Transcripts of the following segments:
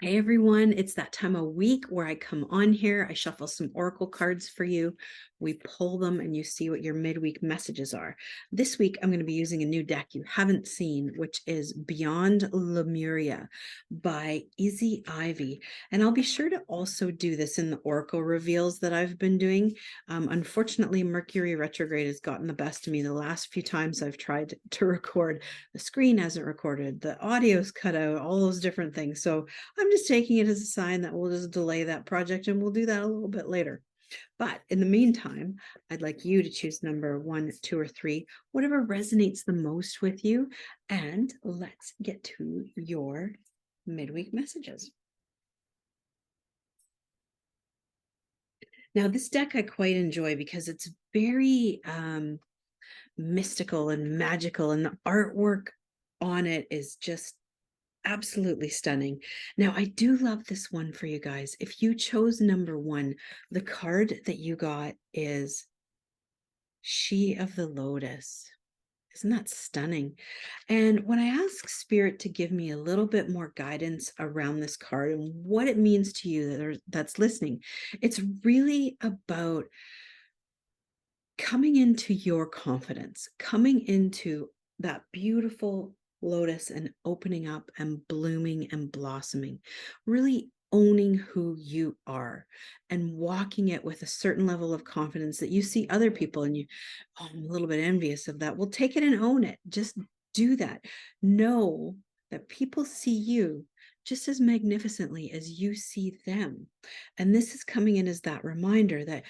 Hey everyone, it's that time of week where I come on here, I shuffle some oracle cards for you, we pull them and you see what your midweek messages are. This week I'm going to be using a new deck you haven't seen, which is Beyond Lemuria by Izzy. And I'll be sure to also do this in the oracle reveals that I've been doing. Unfortunately, Mercury retrograde has gotten the best of me the last few times I've tried to record. The screen hasn't recorded, the audio's cut out, all those different things. So I'm just taking it as a sign that we'll just delay that project and we'll do that a little bit later. But in the meantime, I'd like you to choose number 1, 2, or 3, whatever resonates the most with you. And let's get to your midweek messages. Now, this deck I quite enjoy because it's very mystical and magical, and the artwork on it is just absolutely stunning. Now, I do love this one for you guys. If you chose number 1, the card that you got is She of the Lotus. Isn't that stunning? And when I ask Spirit to give me a little bit more guidance around this card and what it means to you that's listening, it's really about coming into your confidence, coming into that beautiful lotus and opening up and blooming and blossoming, really owning who you are and walking it with a certain level of confidence that you see other people and you, oh, I'm a little bit envious of that. Well, take it and own it. Just do that. Know that people see you just as magnificently as you see them. And this is coming in as that reminder that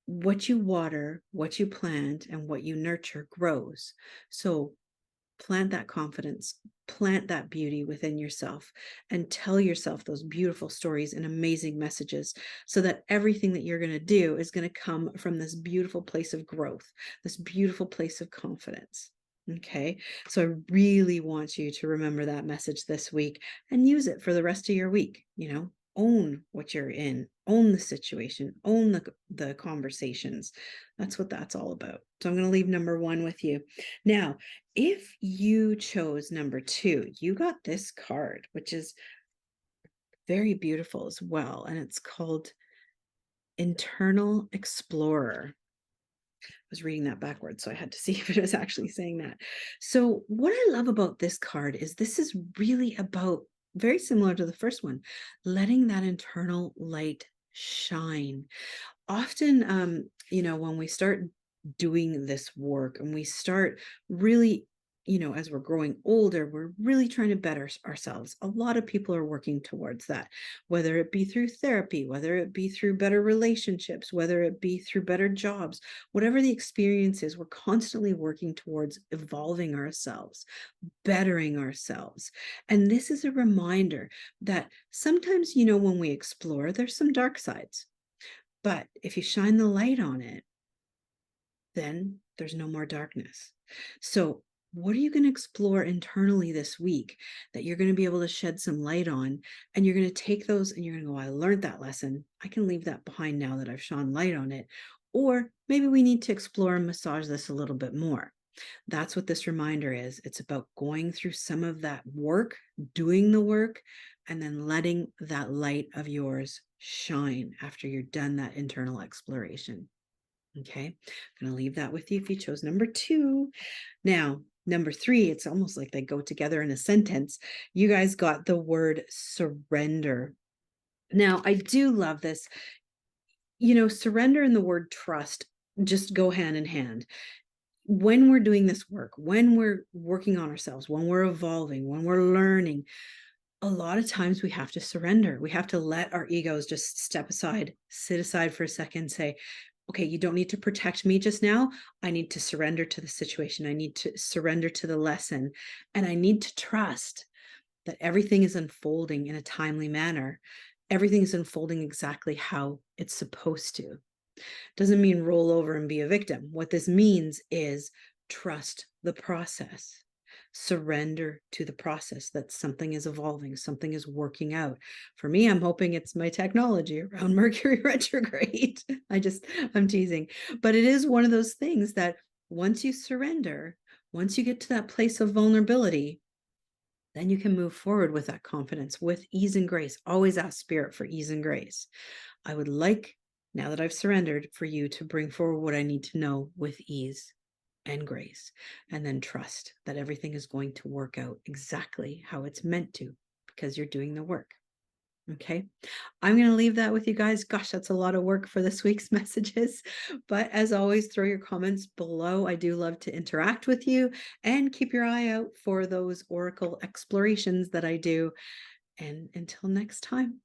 what you water, what you plant, and what you nurture grows. So plant that confidence, plant that beauty within yourself, and tell yourself those beautiful stories and amazing messages so that everything that you're going to do is going to come from this beautiful place of growth, this beautiful place of confidence. Okay, so I really want you to remember that message this week and use it for the rest of your week. Own what you're in, own the situation, own the conversations. That's what that's all about. So I'm going to leave number 1 with you. Now, if you chose number 2, you got this card, which is very beautiful as well. And it's called Internal Explorer. I was reading that backwards, so I had to see if it was actually saying that. So what I love about this card is this is really about, very similar to the first one, letting that internal light shine. Often, when we start doing this work and we start really, as we're growing older, we're really trying to better ourselves. A lot of people are working towards that, whether it be through therapy, whether it be through better relationships, whether it be through better jobs, whatever the experience is, we're constantly working towards evolving ourselves, bettering ourselves. And this is a reminder that sometimes, when we explore, there's some dark sides. But if you shine the light on it, then there's no more darkness. So what are you going to explore internally this week that you're going to be able to shed some light on? And you're going to take those and you're going to go, I learned that lesson. I can leave that behind now that I've shone light on it. Or maybe we need to explore and massage this a little bit more. That's what this reminder is. It's about going through some of that work, doing the work, and then letting that light of yours shine after you're done that internal exploration. Okay, I'm going to leave that with you if you chose number 2. Now, number 3, it's almost like they go together in a sentence. You guys got the word surrender. Now, I do love this. Surrender and the word trust just go hand in hand. When we're doing this work, when we're working on ourselves, when we're evolving, when we're learning, a lot of times we have to surrender. We have to let our egos just step aside, sit aside for a second, say, okay, you don't need to protect me just now. I need to surrender to the situation. I need to surrender to the lesson. And I need to trust that everything is unfolding in a timely manner. Everything is unfolding exactly how it's supposed to. Doesn't mean roll over and be a victim. What this means is trust the process. Surrender to the process that something is evolving, something is working out. For me, I'm hoping it's my technology around Mercury retrograde. I'm teasing. But it is one of those things that once you surrender, once you get to that place of vulnerability, Then you can move forward with that confidence, with ease and grace. Always ask Spirit for ease and grace. I would like, now that I've surrendered, for you to bring forward what I need to know with ease and grace, and then trust that everything is going to work out exactly how it's meant to, because you're doing the work. Okay. I'm going to leave that with you guys. Gosh, that's a lot of work for this week's messages. But as always, throw your comments below. I do love to interact with you, and keep your eye out for those oracle explorations that I do. And until next time.